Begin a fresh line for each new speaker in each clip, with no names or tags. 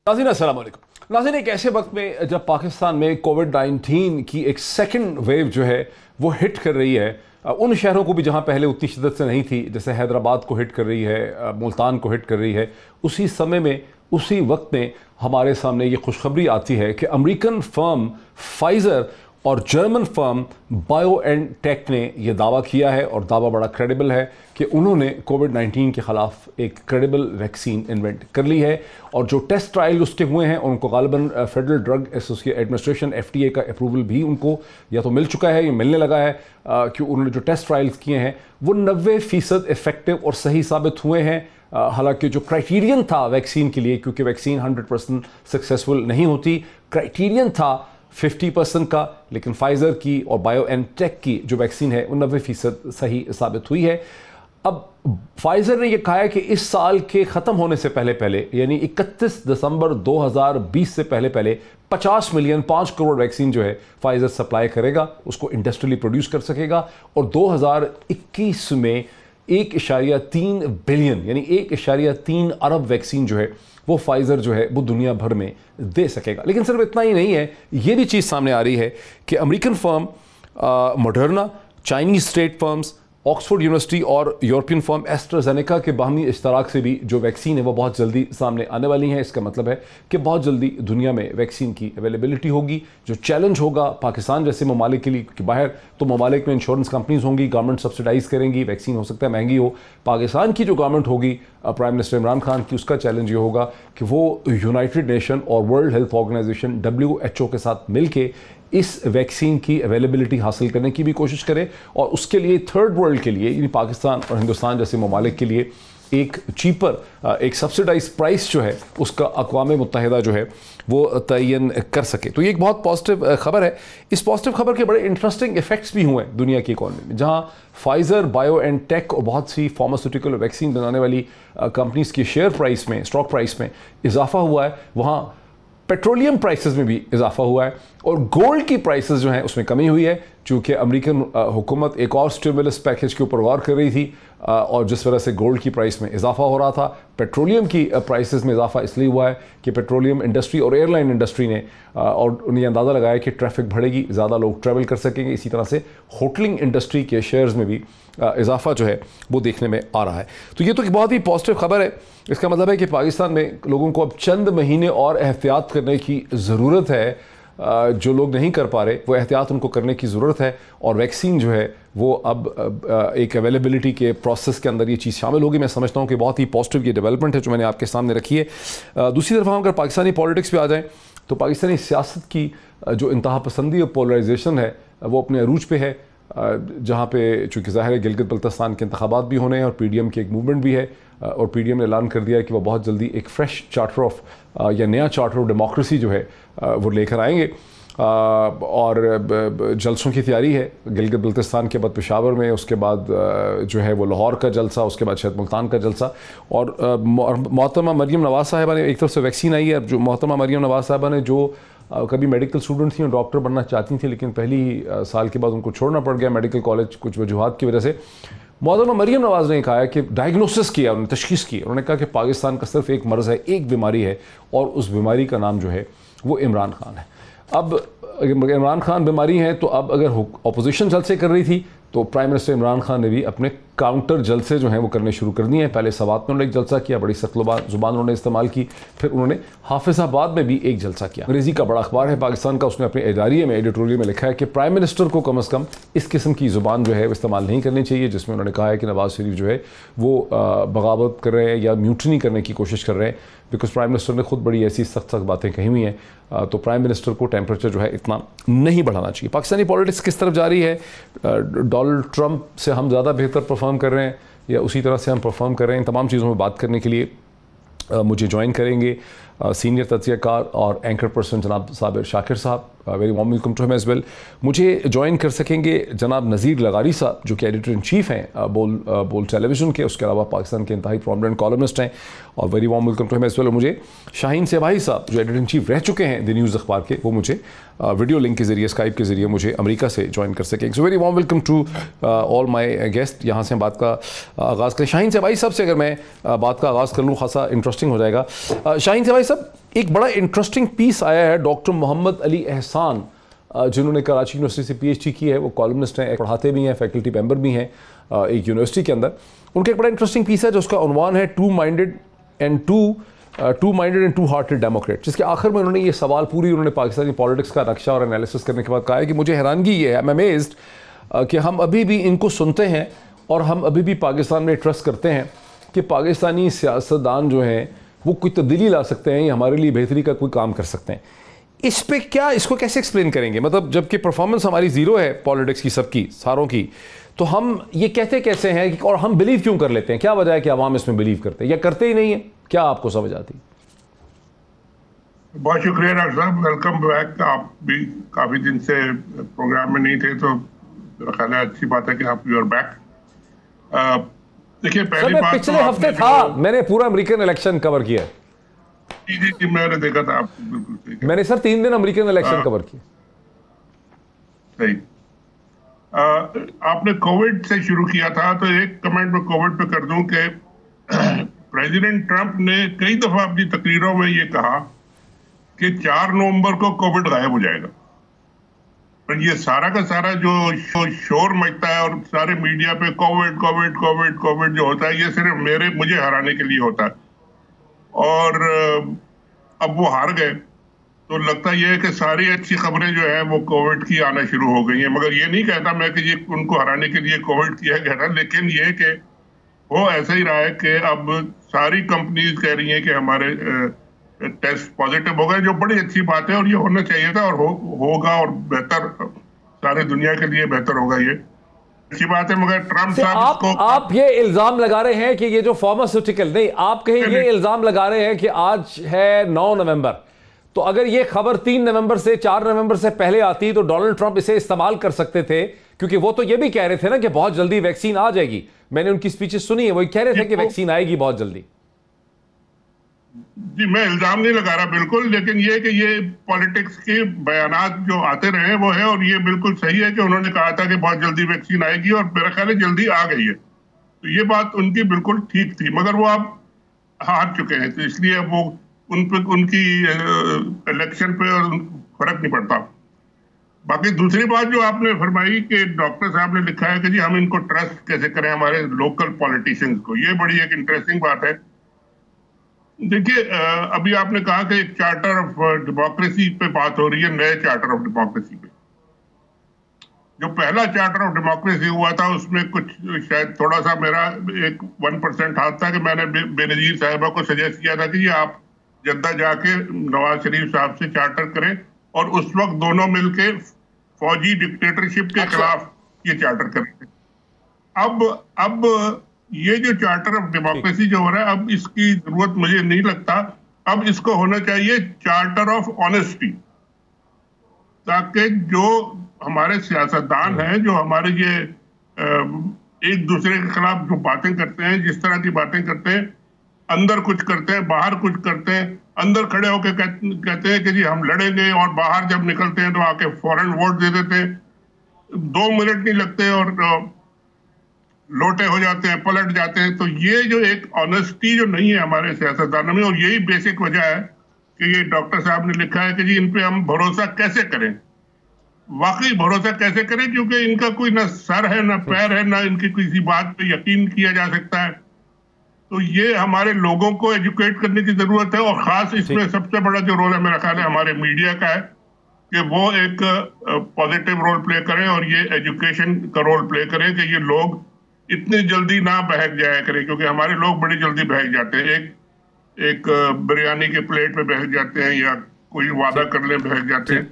नाज़रीन अस्सलाम वालेकुम। नाज़रीन, एक ऐसे वक्त में जब पाकिस्तान में कोविड-19 की एक सेकंड वेव जो है वो हिट कर रही है, उन शहरों को भी जहां पहले उतनी शिद्दत से नहीं थी, जैसे हैदराबाद को हिट कर रही है, मुल्तान को हिट कर रही है, उसी समय में उसी वक्त में हमारे सामने ये खुशखबरी आती है कि अमेरिकन फर्म फाइज़र और जर्मन फर्म बायोएनटेक ने यह दावा किया है, और दावा बड़ा क्रेडिबल है, कि उन्होंने कोविड-19 के ख़िलाफ़ एक क्रेडिबल वैक्सीन इन्वेंट कर ली है। और जो टेस्ट ट्रायल उसके हुए हैं उनको गालिबन फेडरल ड्रग एडमिनिस्ट्रेशन FDA का अप्रूवल भी उनको या तो मिल चुका है या मिलने लगा है, कि उन्होंने जो टेस्ट ट्रायल्स किए हैं वो 90% इफ़ेक्टिव और सही साबित हुए हैं। हालांकि जो क्राइटेरियन था वैक्सीन के लिए, क्योंकि वैक्सीन 100% सक्सेसफुल नहीं होती, क्राइटेरियन था 50% का, लेकिन फाइज़र की और बायोएनटेक की जो वैक्सीन है वो 90% सही साबित हुई है। अब फाइज़र ने यह कहा है कि इस साल के ख़त्म होने से पहले यानी 31 दिसंबर 2020 से पहले 50 मिलियन 5 करोड़ वैक्सीन जो है फाइज़र सप्लाई करेगा, उसको इंडस्ट्रियली प्रोड्यूस कर सकेगा, और 2021 में 1.3 बिलियन यानी 1.3 अरब वैक्सीन जो है वो फाइज़र जो है वो दुनिया भर में दे सकेगा। लेकिन सिर्फ इतना ही नहीं है, ये भी चीज़ सामने आ रही है कि American firm Moderna, Chinese state firms, Oxford university और यूरोपियन फर्म एस्ट्राजेनेका के बाहमी इश्तराक से भी जो वैक्सीन है वो बहुत जल्दी सामने आने वाली है। इसका मतलब है कि बहुत जल्दी दुनिया में वैक्सीन की अवेलेबिलिटी होगी। जो चैलेंज होगा पाकिस्तान जैसे ममालिक के लिए, क्योंकि बाहर तो ममालिक में इंश्योरेंस कंपनीज होंगी, गवर्नमेंट सब्सिडाइज करेंगी, वैक्सीन हो सकता है महंगी हो। पाकिस्तान की जो गवर्नमेंट होगी प्राइम मिनिस्टर इमरान खान की, उसका चैलेंज ये होगा कि वो यूनाइटेड नेशन और वर्ल्ड हेल्थ ऑर्गेनाइजेशन WHO के साथ मिलके इस वैक्सीन की अवेलेबिलिटी हासिल करने की भी कोशिश करें, और उसके लिए थर्ड वर्ल्ड के लिए यानी पाकिस्तान और हिंदुस्तान जैसे ममालिक के लिए एक चीपर, एक सब्सिडाइज प्राइस जो है उसका अक़वाम मुत्तहिदा जो है वो तयन कर सके। तो ये एक बहुत पॉजिटिव खबर है। इस पॉजिटिव खबर के बड़े इंटरेस्टिंग इफेक्ट्स भी हुए हैं दुनिया की इकॉनमी में, जहां फाइज़र, बायोएनटेक और बहुत सी फार्मास्यूटिकल वैक्सीन बनाने वाली कंपनीज़ की शेयर प्राइस में, स्टॉक प्राइस में इजाफा हुआ है, वहाँ पेट्रोलियम प्राइसेस में भी इजाफा हुआ है, और गोल्ड की प्राइसेस जो हैं उसमें कमी हुई है, चूँकि अमेरिकन हुकूमत एक और स्टिमुलस पैकेज के ऊपर गौर कर रही थी, और जिस वजह से गोल्ड की प्राइस में इजाफा हो रहा था। पेट्रोलियम की प्राइसेस में इजाफा इसलिए हुआ है कि पेट्रोलियम इंडस्ट्री और एयरलाइन इंडस्ट्री ने और उन्हें अंदाज़ा लगाया कि ट्रैफिक बढ़ेगी, ज़्यादा लोग ट्रैवल कर सकेंगे। इसी तरह से होटलिंग इंडस्ट्री के शेयर्स में भी इजाफा जो है वो देखने में आ रहा है। तो ये तो एक बहुत ही पॉजिटिव खबर है। इसका मतलब है कि पाकिस्तान में लोगों को अब चंद महीने और एहतियात करने की ज़रूरत है। जो लोग नहीं कर पा रहे वो एहतियात उनको करने की ज़रूरत है, और वैक्सीन जो है वो अब एक अवेलेबिलिटी के प्रोसेस के अंदर ये चीज़ शामिल होगी। मैं समझता हूँ कि बहुत ही पॉजिटिव ये डेवलपमेंट है जो मैंने आपके सामने रखी है। दूसरी तरफ हम अगर पाकिस्तानी पॉलिटिक्स पे आ जाएँ तो पाकिस्तानी सियासत की जो इंतहा पसंदी और पोलराइजेशन है वो अपने अरूज पे है, जहाँ पे चूँकि ज़ाहिर है गिलगित बल्तिस्तान के इंतखाबात भी होने हैं और PDM की एक मूवमेंट भी है, और PDM ने ऐलान कर दिया है कि वह बहुत जल्दी एक फ्रेश चार्टर ऑफ या नया चार्टर ऑफ डेमोक्रेसी जो है वो लेकर आएंगे, और जलसों की तैयारी है गिलगित बल्तिस्तान के बाद पेशावर में, उसके बाद जो है वो लाहौर का जलसा, उसके बाद शायद मुल्तान का जलसा। और मोहतरमा मरियम नवाज़ साहिबा ने, एक तरफ से वैक्सीन आई है, जो मोहतरमा मरियम नवाज़ साहिबा ने जो कभी मेडिकल स्टूडेंट थी और डॉक्टर बनना चाहती थी, लेकिन पहली ही साल के बाद उनको छोड़ना पड़ गया मेडिकल कॉलेज कुछ वजूहात की वजह से। मोहतरमा मरियम नवाज़ ने कहा है कि डायग्नोसिस किया, उन्होंने तशखीस की, उन्होंने कहा कि पाकिस्तान का सिर्फ एक मर्ज़ है, एक बीमारी है, और उस बीमारी का नाम जो है वो इमरान खान है। अब इमरान खान बीमारी है, तो अब अगर अपोजिशन जलसे कर रही थी तो प्राइम मिनिस्टर इमरान खान ने भी अपने काउंटर जलसे जो हैं वो करने शुरू कर दिए हैं। पहले सवात में उन्होंने एक जलसा किया, बड़ी सख्त ज़ुबान उन्होंने इस्तेमाल की, फिर उन्होंने हाफिज़ाबाद में भी एक जलसा किया। अंग्रेज़ी का बड़ा अखबार है पाकिस्तान का, उसने अपने एडिटोरियल में लिखा है कि प्राइम मिनिस्टर को कम अज़ कम इस किस्म की ज़ुबान जो है वो इस्तेमाल नहीं करनी चाहिए, जिसमें उन्होंने कहा है कि नवाज़ शरीफ जो है वो बगावत कर रहे हैं या म्यूटनी करने की कोशिश कर रहे हैं, बिकॉज प्राइम मिनिस्टर ने खुद बड़ी ऐसी सख्त बातें कही हुई हैं। तो प्राइम मिनिस्टर को टेम्परेचर जो है इतना नहीं बढ़ाना चाहिए। पाकिस्तानी पॉलिटिक्स किस तरफ जा रही है, डोनाल्ड ट्रंप से हम ज़्यादा बेहतर परफॉर्म कर रहे हैं या उसी तरह से हम परफॉर्म कर रहे हैं, तमाम चीज़ों में बात करने के लिए मुझे ज्वाइन करेंगे सीनियर तज्ज़ियाकार और एंकर पर्सन जनाब Sabir Shakir Sahab, very warm welcome to him as well. मुझे ज्वाइन कर सकेंगे जनाब नज़ीर लगारी साहब जो कि एडिटर इन चीफ़ हैं बोल टेलीविज़न के, उसके अलावा पाकिस्तान के इंतहाई प्रोमिनेंट कॉलमिस्ट हैं, और very warm welcome to him as well. मुझे शाहीन सेवाही साहब जो एडिटर इन चीफ़ रह चुके हैं द न्यूज़ अखबार के, वो मुझे वीडियो लिंक के ज़रिए, स्काइप के ज़रिए मुझे अमेरिका से ज्वाइन कर सकेंगे। So very warm welcome to all my guest. यहाँ से हम बात का आगाज़ करें। शाहीन सेवाही साहब से अगर मैं बात का आगाज़ कर लूँ, खासा इंटरेस्टिंग हो जाएगा। शाहीन सेवाही साहब, एक बड़ा इंटरेस्टिंग पीस आया है डॉक्टर मोहम्मद अली एहसान, जिन्होंने कराची यूनिवर्सिटी से पीएचडी की है, वो कॉलमनिस्ट हैं, पढ़ाते भी हैं, फैकल्टी मेंबर भी हैं एक यूनिवर्सिटी के अंदर। उनका एक बड़ा इंटरेस्टिंग पीस है जो उसका उन्वान है two minded and two hearted democrat, जिसके आखिर में उन्होंने ये सवाल पूरी उन्होंने पाकिस्तानी पॉलिटिक्स का नक्शा और एनालिसिस करने के बाद कहा है कि मुझे हैरानगी ये है, आई एम अमेज्ड कि हम अभी भी इनको सुनते हैं और हम अभी भी पाकिस्तान में ट्रस्ट करते हैं कि पाकिस्तानी सियासतदान जो हैं वो कोई तब्दीली ला सकते हैं या हमारे लिए बेहतरी का कोई काम कर सकते हैं। इस पे क्या, इसको कैसे एक्सप्लेन करेंगे? मतलब जबकि परफॉर्मेंस हमारी ज़ीरो है पॉलिटिक्स की, सबकी, सारों की, तो हम ये कहते कैसे हैं और हम बिलीव क्यों कर लेते हैं? क्या वजह है कि आवाम इसमें बिलीव करते हैं या करते ही नहीं है? क्या आपको समझ आती?
बहुत शुक्रिया डॉक्टर साहब, वेलकम बैक। आप भी काफ़ी दिन से प्रोग्राम में नहीं थे, तो मेरा ख्याल है अच्छी बात है कि आप यू आर बैक। देखिए, पहली बात
पिछले हफ्ते था, मैंने पूरा अमेरिकन इलेक्शन कवर किया।
जी, मैंने देखा था, आप बिल्कुल सही।
मैंने सर 3 दिन अमेरिकन इलेक्शन कवर किया।
सही। आपने कोविड से शुरू किया था, तो एक कमेंट मैं कोविड पे कर दूं कि प्रेसिडेंट ट्रंप ने कई दफा अपनी तकरीरों में ये कहा कि 4 नवंबर को कोविड गायब हो जाएगा। पर ये सारा का सारा जो शोर मचता है और सारे मीडिया पे कोविड कोविड कोविड कोविड जो होता है, ये सिर्फ मुझे हराने के लिए होता है। और अब वो हार गए, तो लगता यह है कि सारी अच्छी खबरें जो है वो कोविड की आना शुरू हो गई हैं। मगर ये नहीं कहता मैं कि ये उनको हराने के लिए कोविड किया गया था, लेकिन ये कि वो ऐसा ही रहा है कि अब सारी कंपनीज कह रही हैं कि हमारे टेस्ट पॉजिटिव हो गए, जो बड़ी अच्छी बात है और ये होना चाहिए था और होगा और बेहतर, सारे दुनिया के लिए बेहतर होगा, ये अच्छी बात है। मगर ट्रम्प साहब
आप ये इल्जाम लगा रहे हैं कि ये जो फार्मास्यूटिकल, नहीं, आप कहीं ये इल्जाम लगा रहे हैं कि आज है 9 नवंबर, तो अगर ये खबर 3 नवंबर से 4 नवंबर से पहले आती तो डोनाल्ड ट्रंप इसे इस्तेमाल कर सकते थे, क्योंकि वो तो ये भी कह रहे थे ना कि बहुत जल्दी वैक्सीन आ जाएगी। मैंने उनकी स्पीचेस सुनी है, वो कह रहे थे कि वैक्सीन आएगी बहुत जल्दी।
जी, मैं इल्जाम नहीं लगा रहा बिल्कुल, लेकिन ये कि ये पॉलिटिक्स के बयानात जो आते रहे वो है, और ये बिल्कुल सही है कि उन्होंने कहा था कि बहुत जल्दी वैक्सीन आएगी और मेरा ख्याल है जल्दी आ गई है, तो ये बात उनकी बिल्कुल ठीक थी। मगर वो अब हार चुके हैं, तो इसलिए अब वो उनकी इलेक्शन पे फर्क नहीं पड़ता। बाकी दूसरी बात जो आपने फरमाई कि डॉक्टर साहब ने लिखा है कि जी हम इनको ट्रस्ट कैसे करें, हमारे लोकल पॉलिटिशियंस को, ये बड़ी एक इंटरेस्टिंग बात है। देखिए, अभी आपने कहा कि एक चार्टर ऑफ डेमोक्रेसी पे बात हो रही है, नए चार्टर ऑफ डेमोक्रेसी पे। जो पहला चार्टर ऑफ डेमोक्रेसी हुआ था उसमें कुछ शायद थोड़ा सा मेरा एक 1% हाथ था कि मैंने बेनजीर साहिबा को सजेस्ट किया था कि ये आप जद्दा जाके नवाज शरीफ साहब से चार्टर करें, और उस वक्त दोनों मिलके फौजी डिक्टेटरशिप के खिलाफ ये चार्टर करेंगे। अब ये जो चार्टर ऑफ डेमोक्रेसी जो हो रहा है, अब इसकी जरूरत मुझे नहीं लगता। अब इसको होना चाहिए चार्टर ऑफ ऑनेस्टी, ताकि जो हमारे सियासतदान हैं, जो हमारे ये एक दूसरे के खिलाफ जो बातें करते हैं, जिस तरह की बातें करते हैं, अंदर कुछ करते हैं बाहर कुछ करते हैं, अंदर खड़े होकर कहते हैं कि जी हम लड़ेंगे, और बाहर जब निकलते हैं तो आके फौरन वोट दे देते हैं, 2 मिनट नहीं लगते और लोटे हो जाते हैं, पलट जाते हैं। तो ये जो एक ऑनेस्टी जो नहीं है हमारे सियासतदानों में, और यही बेसिक वजह है कि ये डॉक्टर साहब ने लिखा है कि जी इन पे हम भरोसा कैसे करें, वाकई भरोसा कैसे करें, क्योंकि इनका कोई ना सर है ना पैर है, ना इनकी किसी बात पे यकीन किया जा सकता है। तो ये हमारे लोगों को एजुकेट करने की जरूरत है, और खास इसमें सबसे बड़ा जो रोल है मेरा ख्याल है हमारे मीडिया का है कि वो एक पॉजिटिव रोल प्ले करें और ये एजुकेशन का रोल प्ले करें कि ये लोग इतनी जल्दी ना बहक जाया करें, क्योंकि हमारे लोग बड़ी जल्दी बहक जाते हैं। एक बिरयानी के प्लेट पे बहक जाते हैं, या कोई वादा कर ले बहक जाते हैं।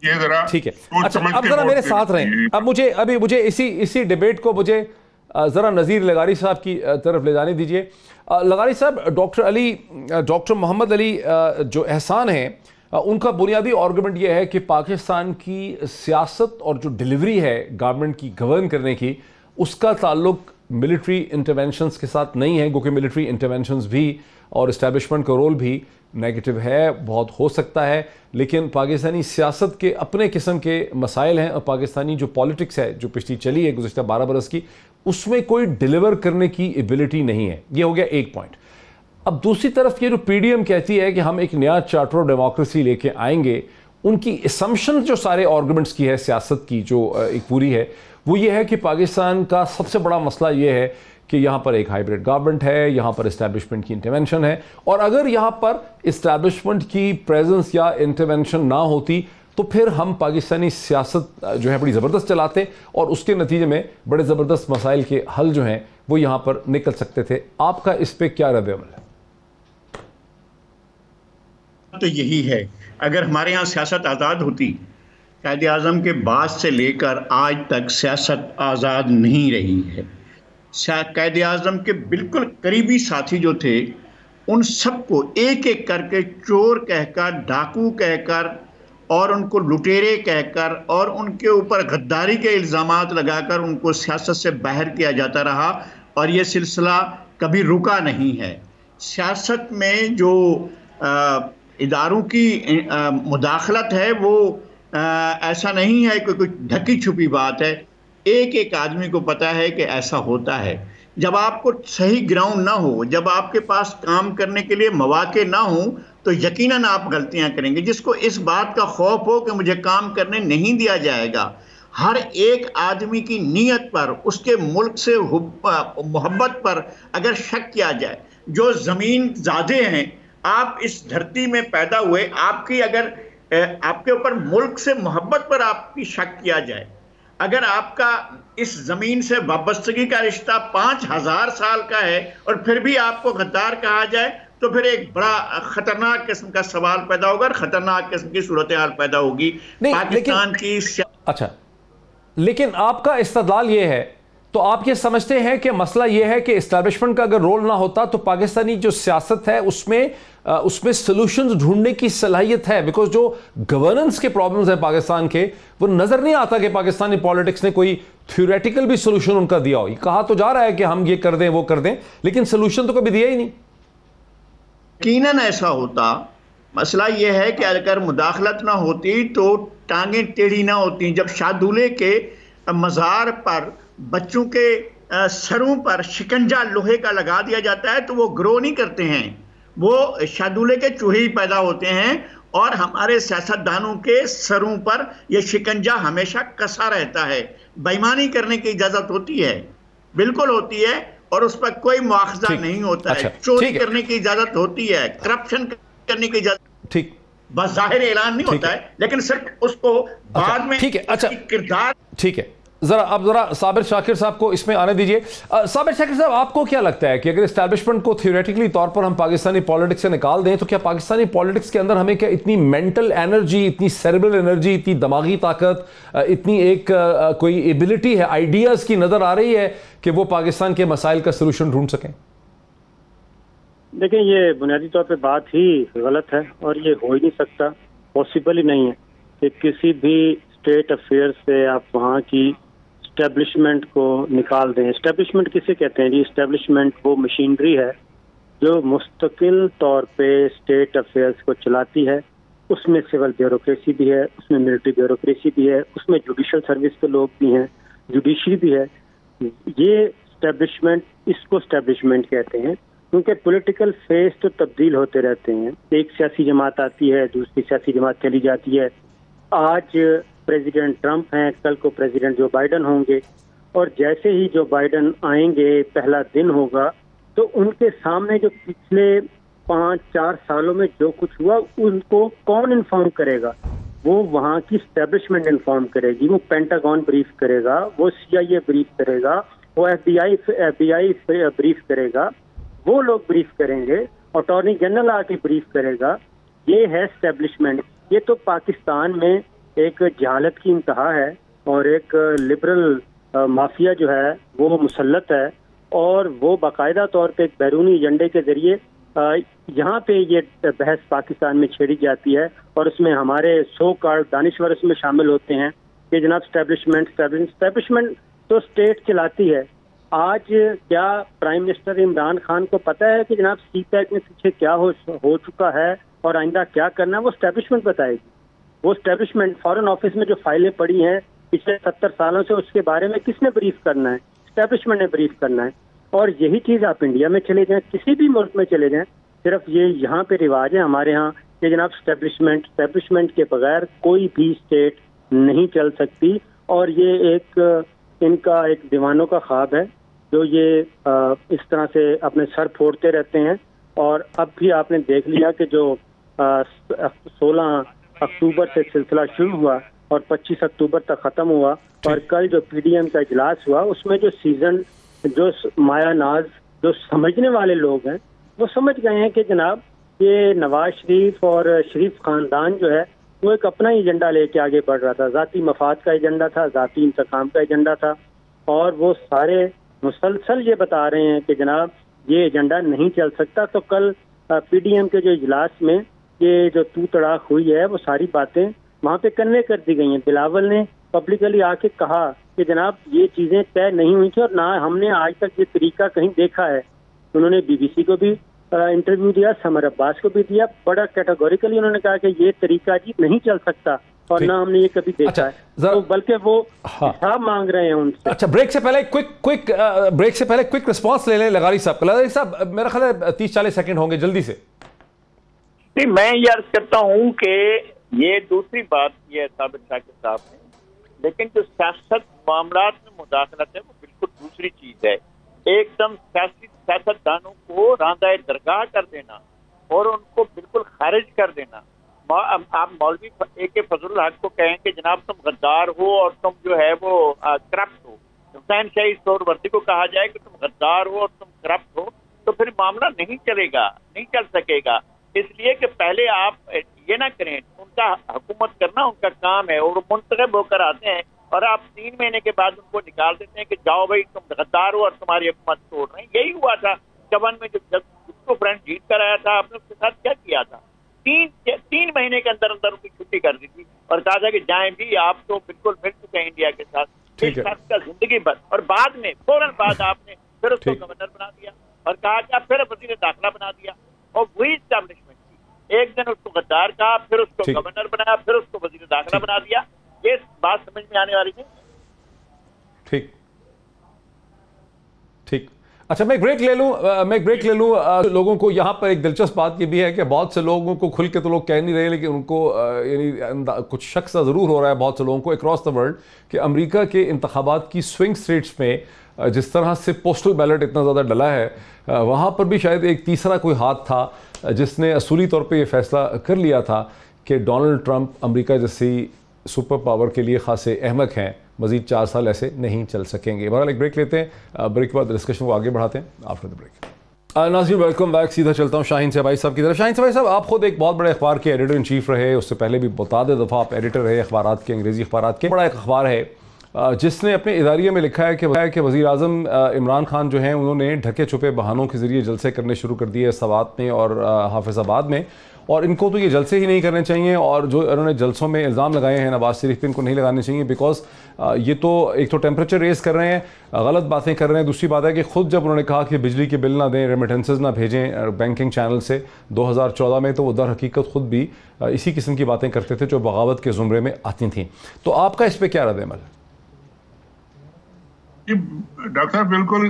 ये जरा
ठीक है। अच्छा, अब जरा मेरे साथ रहें। अब मुझे इसी डिबेट को मुझे जरा नज़ीर लगारी साहब की तरफ ले जाने दीजिए। लगारी साहब, डॉक्टर मोहम्मद अली जो एहसान हैं, उनका बुनियादी आर्गुमेंट यह है कि पाकिस्तान की सियासत और जो डिलीवरी है गवर्नमेंट की गवर्न करने की, उसका ताल्लुक मिलिट्री इंटरवेंशंस के साथ नहीं है, क्योंकि मिलिट्री इंटरवेंशंस भी और इस्टेब्लिशमेंट का रोल भी नेगेटिव है, बहुत हो सकता है, लेकिन पाकिस्तानी सियासत के अपने किस्म के मसाइल हैं, और पाकिस्तानी जो पॉलिटिक्स है जो पिछली चली है गुज़िश्ता 12 बरस की, उसमें कोई डिलीवर करने की एबिलिटी नहीं है। ये हो गया एक पॉइंट। अब दूसरी तरफ ये जो पीडीएम कहती है कि हम एक नया चार्टर ऑफ डेमोक्रेसी लेके आएंगे, उनकी असम्पशन जो सारे आर्गूमेंट्स की है सियासत की जो एक पूरी है, वो ये है कि पाकिस्तान का सबसे बड़ा मसला ये है कि यहाँ पर एक हाइब्रिड गवर्नमेंट है, यहाँ पर इस्टेब्लिशमेंट की इंटरवेंशन है, और अगर यहाँ पर इस्टेब्लिशमेंट की प्रेजेंस या इंटरवेंशन ना होती तो फिर हम पाकिस्तानी सियासत जो है बड़ी ज़बरदस्त चलाते और उसके नतीजे में बड़े ज़बरदस्त मसाइल के हल जो हैं वो यहाँ पर निकल सकते थे। आपका इस पर क्या रद्द-ए-अमल है?
तो यही है, अगर हमारे यहाँ सियासत आज़ाद होती, कायदे आज़म के बाद से लेकर आज तक सियासत आज़ाद नहीं रही है। कायदे आज़म के बिल्कुल करीबी साथी जो थे उन सबको एक एक करके चोर कहकर, डाकू कहकर और उनको लुटेरे कहकर और उनके ऊपर गद्दारी के इल्ज़ामात लगाकर उनको सियासत से बाहर किया जाता रहा और ये सिलसिला कभी रुका नहीं है। सियासत में जो इदारों की मुदाखलत है वो ऐसा नहीं है कि कुछ ढकी छुपी बात है। एक एक आदमी को पता है कि ऐसा होता है। जब आपको सही ग्राउंड ना हो, जब आपके पास काम करने के लिए मौके ना हो, तो यकीनन आप गलतियां करेंगे। जिसको इस बात का खौफ हो कि मुझे काम करने नहीं दिया जाएगा, हर एक आदमी की नीयत पर, उसके मुल्क से मोहब्बत पर अगर शक किया जाए, जो ज़मीन ज़ादे हैं, आप इस धरती में पैदा हुए, आपकी अगर आपके ऊपर मुल्क से मोहब्बत पर आपकी शक किया जाए, अगर आपका इस ज़मीन से वाबस्तगी का रिश्ता 5000 साल का है और फिर भी आपको गद्दार कहा जाए, तो फिर एक बड़ा खतरनाक किस्म का सवाल पैदा होगा और खतरनाक किस्म की सूरत हाल पैदा होगी पाकिस्तान की।
अच्छा, लेकिन आपका इस्तदलाल ये है, तो आप ये समझते हैं कि मसला ये है कि इस्टेब्लिशमेंट का अगर रोल ना होता तो पाकिस्तानी जो सियासत है उसमें सॉल्यूशंस ढूंढने की सलाहियत है, बिकॉज जो गवर्नेंस के प्रॉब्लम्स हैं पाकिस्तान के, वो नजर नहीं आता कि पाकिस्तानी पॉलिटिक्स ने कोई थ्योरेटिकल भी सॉल्यूशन उनका दिया हो। कहा तो जा रहा है कि हम ये कर दें वो कर दें, लेकिन सॉल्यूशन तो कभी दिया ही नहीं।
यकीनन ऐसा होता। मसला यह है कि अगर मुदाखलत ना होती तो टांगें टेढ़ी ना होती। जब शाहदूले के मज़ार पर बच्चों के सरों पर शिकंजा लोहे का लगा दिया जाता है तो वो ग्रो नहीं करते हैं, वो शाहदूले के चूहे ही पैदा होते हैं। और हमारे सियासतदानों के सरों पर यह शिकंजा हमेशा कसा रहता है। बेईमानी करने की इजाज़त होती है, बिल्कुल होती है, और उस पर कोई मुआवजा नहीं होता है। चोरी करने की इजाज़त होती है, करप्शन करने की इजाज़त, ठीक, बस जाहिर ऐलान नहीं होता है, लेकिन सिर्फ उसको बाद में किरदार।
ठीक है, जरा साबिर शाकिर साहब को इसमें आने दीजिए। साबिर शाकिर साहब, आपको क्या लगता है कि अगर इस्टेब्लिशमेंट को थ्योरेटिकली तौर पर हम पाकिस्तानी पॉलिटिक्स से निकाल दें तो क्या पाकिस्तानी पॉलिटिक्स के अंदर हमें क्या इतनी मेंटल एनर्जी, इतनी सेरेब्रल एनर्जी, इतनी दिमागी ताकत, इतनी एक कोई एबिलिटी है, आइडियाज़ की नज़र आ रही है कि वो पाकिस्तान के मसाइल का सोल्यूशन ढूंढ सकें?
देखिए, ये बुनियादी तौर पे बात ही गलत है और ये हो ही नहीं सकता, पॉसिबल ही नहीं है कि किसी भी स्टेट अफेयर से आप वहाँ की इस्टेब्लिशमेंट को निकाल दें। इस्टेब्लिशमेंट किसे कहते हैं जी? इस्टेब्लिशमेंट वो मशीनरी है जो मुस्तकिल तौर पे स्टेट अफेयर्स को चलाती है। उसमें सिविल ब्यूरोक्रेसी भी है, उसमें मिलिट्री ब्यूरोक्रेसी भी है, उसमें जुडिशल सर्विस के लोग भी हैं, जुडिशरी भी है। ये इस्टेब्लिशमेंट, इसको इस्टेब्लिशमेंट कहते हैं क्योंकि पॉलिटिकल फेस तो तब्दील होते रहते हैं। एक सियासी जमात आती है, दूसरी सियासी जमात चली जाती है। आज प्रेसिडेंट ट्रंप हैं, कल को प्रेसिडेंट जो बाइडन होंगे, और जैसे ही जो बाइडन आएंगे, पहला दिन होगा, तो उनके सामने जो पिछले 5-4 सालों में जो कुछ हुआ उनको कौन इन्फॉर्म करेगा? वो वहाँ की एस्टेब्लिशमेंट इन्फॉर्म करेगी, वो पेंटागन ब्रीफ करेगा, वो CIA ब्रीफ करेगा, वो FBI ब्रीफ करेगा, वो लोग ब्रीफ करेंगे, अटॉर्नी जनरल आके ब्रीफ करेगा। ये है एस्टेब्लिशमेंट। ये तो पाकिस्तान में एक जहालत की इंतहा है और एक लिबरल माफिया जो है वो मुसल्लत है, और वो बाकायदा तौर पे एक बैरूनी एजेंडे के जरिए यहाँ पे ये बहस पाकिस्तान में छेड़ी जाती है, और उसमें हमारे सो कॉल्ड दानिश्वर उसमें शामिल होते हैं कि जनाब एस्टेब्लिशमेंट तो स्टेट चलाती है। आज क्या प्राइम मिनिस्टर इमरान खान को पता है कि जनाब CPAC में पीछे क्या हो चुका है और आइंदा क्या करना है? वो एस्टेब्लिशमेंट बताएगी। वो एस्टेब्लिशमेंट फॉरेन ऑफिस में जो फाइलें पड़ी हैं पिछले 70 सालों से, उसके बारे में किसने ब्रीफ करना है? एस्टेब्लिशमेंट ने ब्रीफ करना है। और यही चीज़ आप इंडिया में चले जाएं, किसी भी मुल्क में चले जाएं, सिर्फ ये यहाँ पे रिवाज है हमारे यहाँ कि जनाब स्टैब्लिशमेंट के बगैर कोई भी स्टेट नहीं चल सकती। और ये एक इनका एक दीवानों का ख्वाब है जो ये इस तरह से अपने सर फोड़ते रहते हैं। और अब भी आपने देख लिया कि जो 16 अक्टूबर से सिलसिला शुरू हुआ और 25 अक्टूबर तक ख़त्म हुआ, और कल जो पीडीएम का इजलास हुआ उसमें जो माया नाज जो समझने वाले लोग हैं वो समझ गए हैं कि जनाब ये नवाज शरीफ और शरीफ खानदान जो है वो एक अपना ही एजेंडा लेके आगे बढ़ रहा था, ज़ाती मफाद का एजेंडा था, ज़ाती इंतकाम का एजेंडा था। और वो सारे मुसलसल ये बता रहे हैं कि जनाब ये एजेंडा नहीं चल सकता। तो कल पीडीएम के जो इजलास में ये जो तू तड़ाक हुई है वो सारी बातें वहाँ पे कन्वे कर दी गई हैं। बिलावल ने पब्लिकली आके कहा कि जनाब ये चीज़ें तय नहीं हुई थी और ना हमने आज तक ये तरीका कहीं देखा है। उन्होंने बीबीसी को भी इंटरव्यू दिया, समर अब्बास को भी दिया, बड़ा कैटेगोरिकली उन्होंने कहा कि ये तरीका जी नहीं चल सकता और ना हमने ये कभी देखा है। तो बल्कि वो हिसाब मांग रहे हैं उनसे।
अच्छा, ब्रेक से पहले क्विक रिस्पांस ले लें लगारी साहब। लगारी साहब मेरा ख्याल है 30-40 सेकंड होंगे, जल्दी से।
नहीं, मैं ये अर्ज करता हूँ कि ये दूसरी बात ये साबिर शाकिर साहब ने, लेकिन जो सियासत मामलात में मुदाखलत है वो बिल्कुल दूसरी चीज है। एकदम सियासतदानों को रांदाए दरगाह कर देना और उनको बिल्कुल खारिज कर देना। आप मौलवी ए.के. फजलुल हक को कहें कि जनाब तुम गद्दार हो और तुम जो है वो करप्ट हो, हुसैन शाही सोहरवर्दी को कहा जाए कि तुम गद्दार हो और तुम करप्ट हो, तो फिर मामला नहीं चलेगा, नहीं चल सकेगा। इसलिए कि पहले आप ये ना करें, उनका हुकूमत करना उनका काम है और मुंतखब होकर आते हैं और आप 3 महीने के बाद उनको निकाल देते हैं कि जाओ भाई तुम गद्दार हो और तुम्हारी हुकूमत तोड़ रहे हैं। यही हुआ था चवन में, जब उसको फ्रेंड जीत कर आया था, आपने उसके साथ क्या किया था? 3 महीने के अंदर अंदर उनकी छुट्टी कर दी थी और कहा था कि जाएं भी, आप तो बिल्कुल मिल चुके हैं इंडिया के साथ, एक साथ का जिंदगी भर। और बाद में फौरन बाद आपने फिर उसको गवर्नर बना दिया और कहा कि आप फिर वजीर दाखिला बना दिया और वही एस्टैब्लिशमेंट थी। एक दिन उसको गद्दार कहा, फिर उसको गवर्नर बनाया, फिर उसको वजीर दाखिला बना दिया। ये बात समझ में आने वाली नहीं। ठीक।
अच्छा, मैं ब्रेक ले लूं। लोगों को यहाँ पर एक दिलचस्प बात ये भी है कि बहुत से लोगों को खुल के तो लोग कह नहीं रहे, लेकिन उनको यानी कुछ शक सा ज़रूर हो रहा है बहुत से लोगों को अक्रॉस द वर्ल्ड कि अमेरिका के इंतखाबात की स्विंग स्टेट्स में जिस तरह से पोस्टल बैलेट इतना ज़्यादा डला है, वहाँ पर भी शायद एक तीसरा कोई हाथ था जिसने असूली तौर पर यह फैसला कर लिया था कि डोनाल्ड ट्रंप अमेरिका जैसी सुपर पावर के लिए खासे अहमक हैं, मज़ीद 4 साल ऐसे नहीं चल सकेंगे। बहरहाल एक ब्रेक लेते हैं, ब्रेक के बाद डिस्कशन को आगे बढ़ाते हैं आफ्टर द ब्रेक। नाज़रीन वेलकम बैक। सीधा चलता हूँ शाहीन से भाई साहब की तरफ। शाहीन से भाई साहब, आप खुद एक बहुत बड़े अखबार के एडिटर इन चीफ रहे, उससे पहले भी बहुत दफ़ा आप एडिटर रहे अखबार के, अंग्रेज़ी अखबार के। बड़ा एक अखबार है जिसने अपने इदारिये में लिखा है कि वज़ीर आज़म इमरान खान जो हैं उन्होंने ढके छुपे बहानों के ज़रिए जलसे करने शुरू कर दिए सवात में और हाफिज़ाबाद में, और इनको तो ये जलसे ही नहीं करने चाहिए। और जो इन्होंने जलसों में इल्ज़ाम लगाए हैं नवाज शरीफ पे, इनको नहीं लगाने चाहिए, बिकॉज ये तो एक तो टेम्परेचर रेस कर रहे हैं, गलत बातें कर रहे हैं। दूसरी बात है कि ख़ुद जब उन्होंने कहा कि बिजली के बिल ना दें, रेमिटेंसेस ना भेजें बैंकिंग चैनल से 2014 में, तो वो दर हकीकत ख़ुद भी इसी किस्म की बातें करते थे जो बगावत के ज़ुमरे में आती थी। तो आपका इस पर क्या रद्द-ए-अमल है?
डॉक्टर साहब, बिल्कुल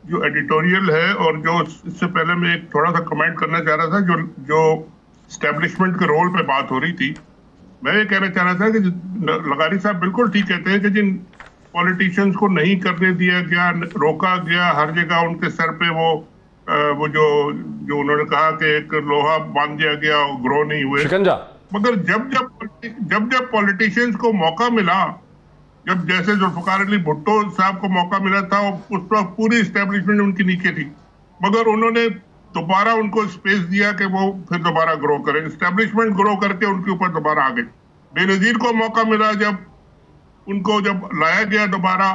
जो एडिटोरियल है और जो इससे पहले मैं एक थोड़ा सा कमेंट करना चाह रहा था, जो स्टैब्लिशमेंट के रोल पे बात हो रही थी, मैं ये कहना चाह रहा था कि लगारी साहब बिल्कुल ठीक कहते हैं कि जिन पॉलिटिशियंस को नहीं करने दिया गया, रोका गया, हर जगह उनके सर पे वो जो उन्होंने कहा कि एक लोहा बांध दिया गया, ग्रो नहीं हुए शिकंजा। मगर जब पॉलिटिशियंस को मौका मिला, जब जैसे जुल्फ़िकार अली भुट्टो साहब को मौका मिला था, उस पर पूरी एस्टेब्लिशमेंट उनके नीचे थी, मगर उन्होंने दोबारा उनको स्पेस दिया कि वो फिर दोबारा ग्रो करें। एस्टेब्लिशमेंट ग्रो करके उनके ऊपर दोबारा आ गई। बेनज़ीर को मौका मिला, जब लाया गया दोबारा,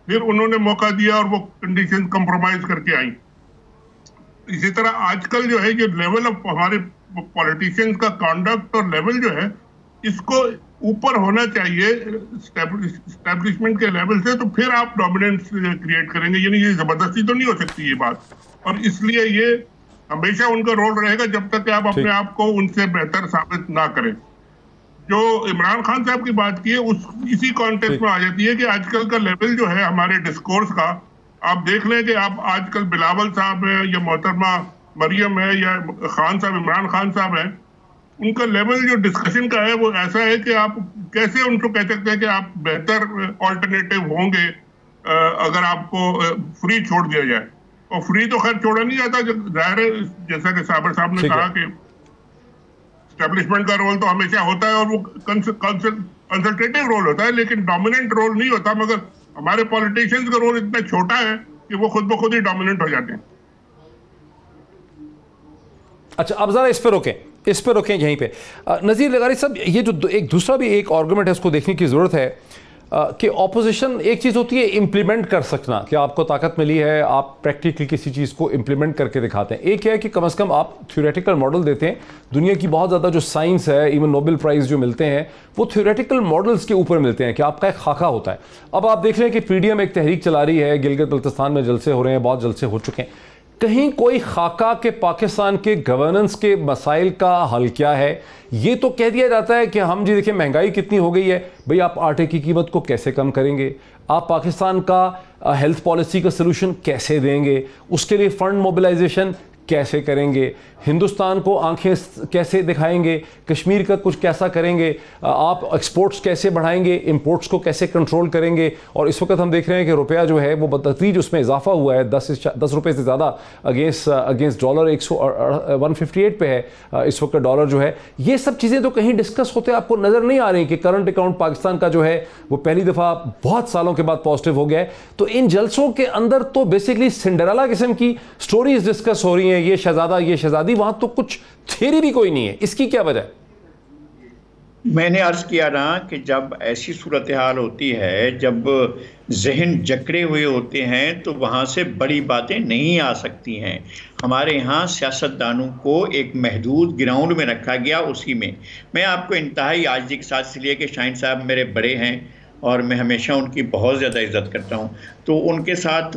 फिर उन्होंने मौका दिया और वो कंडीशन कंप्रोमाइज करके आई। इसी तरह आजकल जो है, जो लेवल ऑफ हमारे पॉलिटिशियंस का कॉन्डक्ट और लेवल जो है, इसको ऊपर होना चाहिए एस्टेब्लिशमेंट के लेवल से, तो फिर आप डोमिनेंस क्रिएट करेंगे। यानी ये जबरदस्ती तो नहीं हो सकती ये बात, और इसलिए ये हमेशा उनका रोल रहेगा जब तक कि आप अपने आप को उनसे बेहतर साबित ना करें। जो इमरान खान साहब की बात की है, इसी कॉन्टेक्स्ट में आ जाती है कि आजकल का लेवल जो है हमारे डिस्कोर्स का, आप देख लें कि आप आजकल बिलावल साहब है या मोहतरमा मरियम है या खान साहब, इमरान खान साहब है, उनका लेवल जो डिस्कशन का है वो ऐसा है कि आप कैसे उनको कह सकते हैं कि आप बेहतर ऑल्टरनेटिव होंगे अगर आपको फ्री छोड़ दिया जाए। और फ्री तो खैर छोड़ा नहीं जाता, जाहिर है जैसा कि साबर साहब ने कहा कि एस्टेब्लिशमेंट का रोल तो हमेशा होता है और वो कंसल्टेटिव रोल होता है, लेकिन डोमिनेंट रोल नहीं होता। मगर हमारे पॉलिटिशियंस का रोल इतना छोटा है कि वो खुद ब खुद ही डोमिनेंट हो जाते हैं।
अच्छा, अब जरा इस पे रोकें यहीं पे। नज़ीर लगारी साहब, ये जो एक दूसरा भी एक आर्गुमेंट है उसको देखने की ज़रूरत है कि ऑपोजिशन, एक चीज़ होती है इम्प्लीमेंट कर सकना कि आपको ताकत मिली है, आप प्रैक्टिकली किसी चीज़ को इम्प्लीमेंट करके दिखाते हैं। एक है कि कम से कम आप थ्योरेटिकल मॉडल देते हैं। दुनिया की बहुत ज़्यादा जो साइंस है, इवन नोबेल प्राइज़ जो मिलते हैं वो थ्योरेटिकल मॉडल्स के ऊपर मिलते हैं कि आपका एक खाका होता है। अब आप देख रहे हैं कि पीडीएम एक तहरीक चला रही है, गिलगित बल्तिस्तान में जलसे हो रहे हैं, बहुत जलसे हो चुके हैं। कहीं कोई खाका के पाकिस्तान के गवर्नेंस के मसाइल का हल क्या है? ये तो कह दिया जाता है कि हम जी देखिए महंगाई कितनी हो गई है, भाई आप आटे की कीमत को कैसे कम करेंगे, आप पाकिस्तान का हेल्थ पॉलिसी का सलूशन कैसे देंगे, उसके लिए फंड मोबिलाइजेशन कैसे करेंगे, हिंदुस्तान को आंखें कैसे दिखाएंगे, कश्मीर का कुछ कैसा करेंगे, आप एक्सपोर्ट्स कैसे बढ़ाएंगे, इंपोर्ट्स को कैसे कंट्रोल करेंगे। और इस वक्त हम देख रहे हैं कि रुपया जो है वो बतदरीज उसमें इजाफा हुआ है, 10 रुपये से ज़्यादा अगेंस्ट डॉलर 158 पे है इस वक्त डॉलर जो है। ये सब चीज़ें तो कहीं डिस्कस होते आपको नज़र नहीं आ रही कि करंट अकाउंट पाकिस्तान का जो है वो पहली दफ़ा बहुत सालों के बाद पॉजिटिव हो गया है। तो इन जलसों के अंदर तो बेसिकली सिंड्रेला किस्म की स्टोरीज डिस्कस हो रही हैं, ये शहजादा ये शहजादी, वहां तो कुछ थ्योरी भी कोई नहीं है। इसकी क्या वजह?
मैंने अर्ज किया ना कि जब ऐसी सूरत हाल होती है, जब जहन जकड़े हुए होते हैं, तो वहाँ से बड़ी बातें नहीं आ सकती हैं। हमारे यहाँ सियासतदानों को एक महदूद ग्राउंड में रखा गया, उसी में। मैं आपको इंतहाई आजिज़ी के साथ, इसलिए कि शाहीन साहब मेरे बड़े हैं और मैं हमेशा उनकी बहुत ज़्यादा इज़्ज़त करता हूँ, तो उनके साथ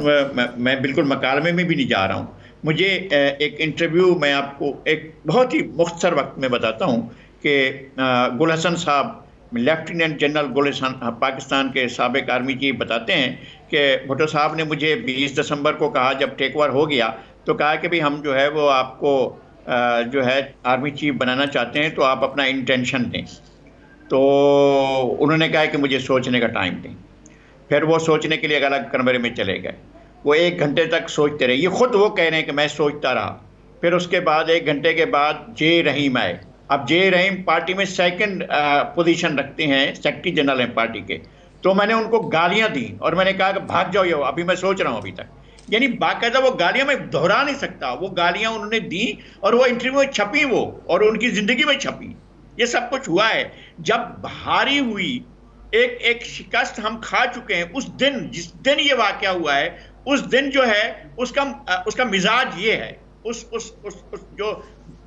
मैं बिल्कुल मकालमे में भी नहीं जा रहा हूँ। मुझे एक इंटरव्यू मैं आपको एक बहुत ही मुख्तसर वक्त में बताता हूँ कि गुल हसन साहब, लेफ्टिनेंट जनरल गुल हसन पाकिस्तान के साबिक आर्मी चीफ, बताते हैं कि भुट्टो साहब ने मुझे 20 दिसंबर को कहा, जब टेक ओवर हो गया, तो कहा कि भाई हम जो है वो आपको जो है आर्मी चीफ बनाना चाहते हैं, तो आप अपना इंटेंशन दें। तो उन्होंने कहा कि मुझे सोचने का टाइम दें। फिर वो सोचने के लिए एक अलग कमरे में चले गए। वो 1 घंटे तक सोचते रहे। ये खुद वो कह रहे हैं कि मैं सोचता रहा। फिर उसके बाद 1 घंटे के बाद जे रहीम आए। अब जे रहीम पार्टी में सेकंड पोजीशन रखते हैं, सेक्रेटरी जनरल हैं पार्टी के। तो मैंने उनको गालियां दी और मैंने कहा कि भाग जाओ, ये अभी मैं सोच रहा हूँ अभी तक। यानी बाकायदा वो गालियां मैं दोहरा नहीं सकता, वो गालियां उन्होंने दी और वो इंटरव्यू में छपी, वो और उनकी ज़िंदगी में छपी। ये सब कुछ हुआ है। जब भारी हुई एक शिकस्त हम खा चुके हैं, उस दिन, जिस दिन ये वाकया हुआ है, उस दिन जो है उसका मिजाज ये है, जो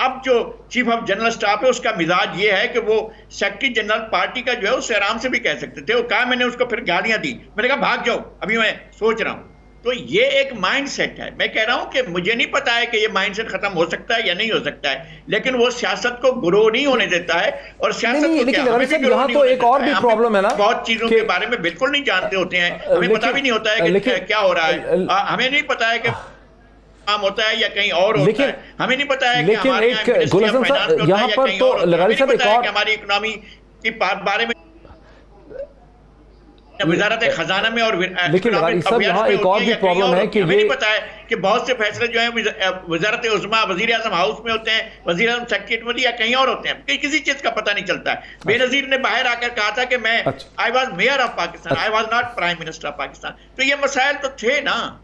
अब जो चीफ ऑफ जनरल स्टाफ है उसका मिजाज ये है कि वो सेक्रेटरी जनरल पार्टी का जो है उससे आराम से भी कह सकते थे। वो कहा, मैंने उसको फिर गालियां दी, मैंने कहा भाग जाओ, अभी मैं सोच रहा हूं। तो ये एक माइंड सेट है। मैं कह रहा हूं कि मुझे नहीं पता है कि ये माइंड सेट खत्म हो सकता है या नहीं हो सकता है, लेकिन वो सियासत को ग्रो नहीं होने देता है। और सियासत को क्या,
यहाँ तो एक और भी प्रॉब्लम है ना,
बहुत चीजों के बारे में बिल्कुल नहीं जानते होते हैं, हमें पता भी नहीं होता है कि क्या हो रहा है। हमें नहीं पता है कि काम होता है या कहीं और होता है, हमें नहीं पता है कि हमारे यहाँ पर तो हमारी इकोनॉमी के बारे में वजारत खजाना में और
लेकिन यहाँ एक और भी प्रॉब्लम है कि
हमें नहीं पता है कि बहुत से फैसले जो हैं वजारत उज़्मा वज़ीर आज़म हाउस में होते हैं, वज़ीर आज़म सेक्रेटरी या कहीं और होते हैं, किसी चीज का पता नहीं चलता है। बेनज़ीर ने बाहर आकर कहा था कि मैं I was mayor of Pakistan, I was not prime minister of Pakistan. तो ये मसाइल तो थे ना,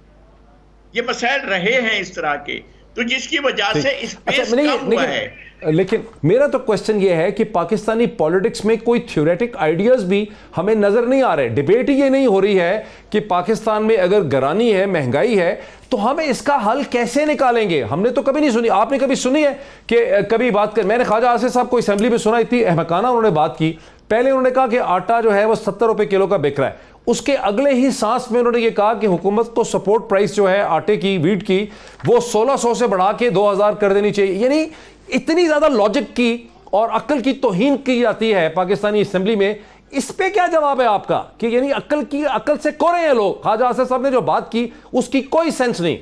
ये मसाइल रहे हैं इस तरह के, तो जिसकी वजह से स्पेस कम हुआ है।
लेकिन मेरा तो क्वेश्चन ये है कि पाकिस्तानी पॉलिटिक्स में कोई थ्योरेटिक आइडियाज भी हमें नजर नहीं आ रहे। डिबेट ये नहीं हो रही है कि पाकिस्तान में अगर गरानी है, महंगाई है, तो हम इसका हल कैसे निकालेंगे। हमने तो कभी नहीं सुनी। आपने कभी सुनी है कि कभी बात कर, मैंने ख्वाजा आसिफ साहब को असेंबली में सुना, इतनी अहमकाना उन्होंने बात की। पहले उन्होंने कहा कि आटा जो है वो 70 रुपए किलो का बिक रहा है, उसके अगले ही सांस में उन्होंने ये कहा कि हुकूमत को सपोर्ट प्राइस जो है आटे की, वीट की, वो 1600 से बढ़ा के 2000 कर देनी चाहिए। यानी इतनी ज्यादा लॉजिक की और अक्ल की तौहीन की जाती है पाकिस्तानी असेंबली में। इस पे क्या जवाब है आपका कि यानी अक्ल से कोरे हैं लोग? ख्वाजा आसिफ साहब ने जो बात की उसकी कोई सेंस नहीं।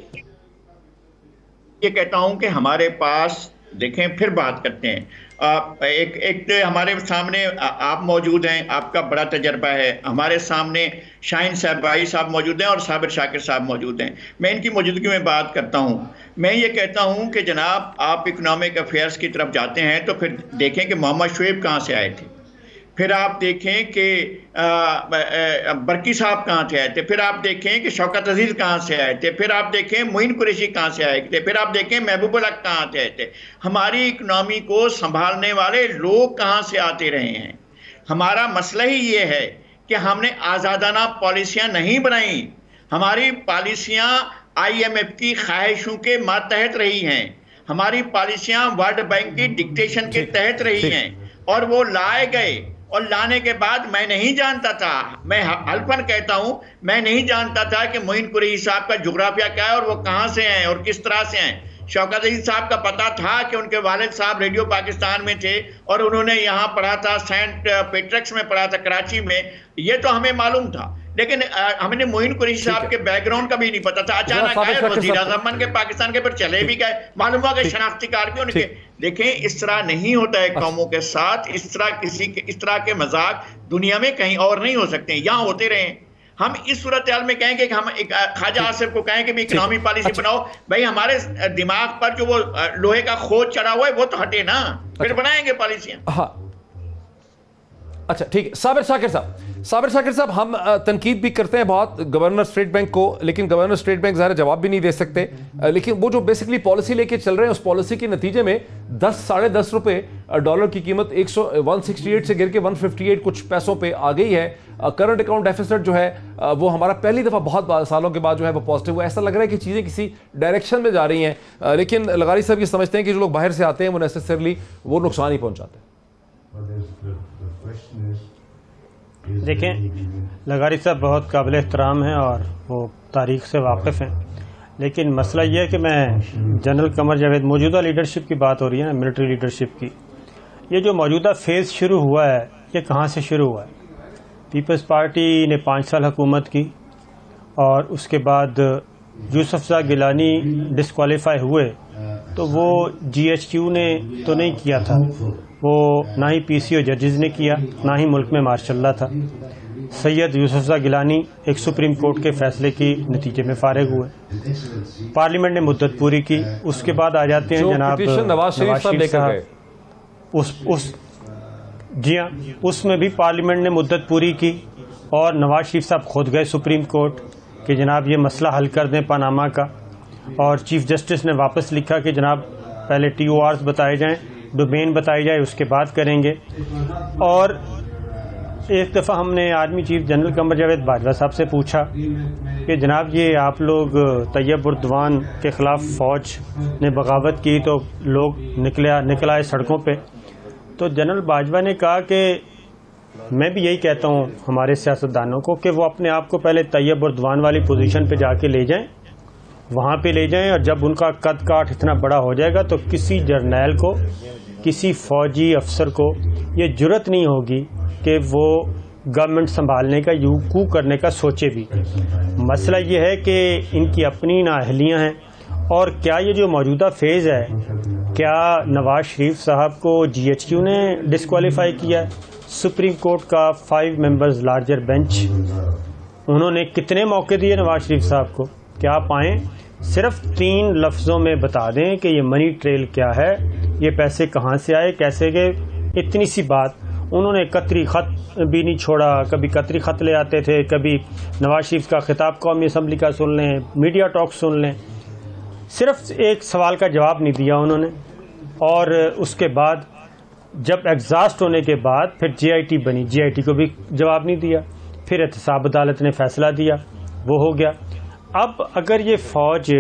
ये कहता हूं कि हमारे पास देखें, फिर बात करते हैं। एक तो हमारे सामने आप मौजूद हैं, आपका बड़ा तजर्बा है। हमारे सामने शाहीन साहबाई साहब मौजूद हैं और साबिर शाकिर साहब मौजूद हैं। मैं इनकी मौजूदगी में बात करता हूं। मैं ये कहता हूं कि जनाब, आप इकोनॉमिक अफेयर्स की तरफ जाते हैं तो फिर देखें कि मोहम्मद शुएब कहाँ से आए थे, फिर आप देखें कि बरकी साहब कहाँ से आए थे, फिर आप देखें कि शौकत अजीज कहाँ से आए थे, फिर आप देखें मोइन कुरैशी कहाँ से आए थे, फिर आप देखें महबूबुल हक कहाँ से आए थे। हमारी इकनॉमी को संभालने वाले लोग कहाँ से आते रहे हैं। हमारा मसला ही ये है कि हमने आज़ादाना पॉलिसियाँ नहीं बनाई। हमारी पॉलिसियाँ IMF की ख्वाहिशों के मातहत रही हैं। हमारी पॉलिसियाँ वर्ल्ड बैंक की डिक्टेशन के तहत रही हैं और वो लाए गए। और लाने के बाद मैं नहीं जानता था, मैं हल्फन कहता हूं, मैं नहीं जानता था कि मोइन कुरैशी साहब का जोग्राफिया क्या है और वो कहां से हैं और किस तरह से हैं। शौकत अजीज साहब का पता था कि उनके वालिद साहब रेडियो पाकिस्तान में थे और उन्होंने यहाँ पढ़ा था, सेंट पेट्रिक्स में पढ़ा था कराची में, ये तो हमें मालूम था। लेकिन हमने मोइन कुरैशी साहब के बैकग्राउंड का भी नहीं पता था। अचानक आए, वजीर आज़म बन के पाकिस्तान के, फिर चले भी गए, मालूम हुआ कि शनाख्ती कार्ड भी उनके। देखें, इस तरह नहीं होता है कौमों के साथ। इस तरह के मजाक दुनिया में कहीं और नहीं हो सकते, यहाँ होते रहे। हम इस सूरत हाल में कहेंगे कि हम ख्वाजा आसिफ को कहें कि भी इकोनॉमी पॉलिसी बनाओ, भाई हमारे दिमाग पर जो वो लोहे का खोज चढ़ा हुआ है वो तो हटे ना, फिर बनाएंगे पॉलिसियां।
हाँ, अच्छा ठीक है। साबिर शाकिर साहब, हम तनकीद भी करते हैं बहुत गवर्नर स्टेट बैंक को, लेकिन गवर्नर स्टेट बैंक ज़ाहिर जवाब भी नहीं दे सकते। लेकिन वो जो बेसिकली पॉलिसी लेके चल रहे हैं, उस पॉलिसी के नतीजे में 10 - 10 रुपए डॉलर की कीमत 168 से गिर के 158 कुछ पैसों पे आ गई है। करंट अकाउंट डेफिसिट जो है वो हमारा पहली दफ़ा बहुत सालों के बाद जो है वो पॉजिटिव हुआ। ऐसा लग रहा है कि चीज़ें किसी डायरेक्शन में जा रही हैं, लेकिन लगारी साहब ये समझते हैं कि जो लोग बाहर से आते हैं वो नेसेसरली वो नुकसान ही पहुँचाते हैं।
देखें, लगारी साहब बहुत काबिल एहतराम हैं और वो तारीख से वाकिफ़ हैं, लेकिन मसला ये है कि मैं जनरल कमर जावेद, मौजूदा लीडरशिप की बात हो रही है ना, मिलिट्री लीडरशिप की, ये जो मौजूदा फेज़ शुरू हुआ है ये कहाँ से शुरू हुआ है? पीपल्स पार्टी ने 5 साल हुकूमत की और उसके बाद यूसुफ गिलानी डिस्क्वालीफाई हुए, तो वो GHQ ने तो नहीं किया था, वो ना ही PCO जजेस ने किया, ना ही मुल्क में मार्शल्ला था। सैयद यूसुफ गिलानी एक सुप्रीम कोर्ट के फैसले की नतीजे में फारिग हुए, पार्लियामेंट ने मुद्दत पूरी की। उसके बाद आ जाते हैं जनाब नवाज शरीफ साहब, जी हाँ, उसमें भी पार्लियामेंट ने मुद्दत पूरी की और नवाज शरीफ साहब खुद गए सुप्रीम कोर्ट कि जनाब ये मसला हल कर दें पनामा का, और चीफ जस्टिस ने वापस लिखा कि जनाब पहले TORs बताए जाएं, डोमेन बताई जाए, उसके बाद करेंगे। और एक दफ़ा हमने army chief general Qamar Javed Bajwa साहब से पूछा कि जनाब ये आप लोग तैयब उर्दवान के ख़िलाफ़ फ़ौज ने बगावत की तो लोग निकल आए सड़कों पे, तो जनरल बाजवा ने कहा कि मैं भी यही कहता हूँ हमारे सियासतदानों को कि वो अपने आप को पहले तैयब उर्दवान वाली पोजीशन पे जाके ले जाएं, वहाँ पे ले जाएं, और जब उनका कद काठ इतना बड़ा हो जाएगा तो किसी जर्नैल को, किसी फौजी अफसर को ये जुर्रत नहीं होगी कि वो गवर्नमेंट संभालने का कू करने का सोचे भी। मसला ये है कि इनकी अपनी नाअहलियाँ हैं। और क्या ये जो मौजूदा फेज़ है, क्या नवाज शरीफ साहब को GHQ ने डिस्क्वालीफाई किया? सुप्रीम कोर्ट का 5 मेंबर्स लार्जर बेंच, उन्होंने कितने मौके दिए नवाज शरीफ साहब को? क्या आप आएँ सिर्फ 3 लफ्ज़ों में बता दें कि ये मनी ट्रेल क्या है, ये पैसे कहाँ से आए, कैसे गए, इतनी सी बात। उन्होंने कतरी ख़त भी नहीं छोड़ा, कभी कतरी ख़त ले आते थे, कभी नवाज शरीफ का खिताब कौमी असम्बली का सुन लें, मीडिया टॉक सुन लें, सिर्फ एक सवाल का जवाब नहीं दिया उन्होंने। और उसके बाद जब एग्जॉस्ट होने के बाद फिर GIT बनी, GIT को भी जवाब नहीं दिया, फिर एहतसाब अदालत ने फैसला दिया, वो हो गया। अब अगर ये फौज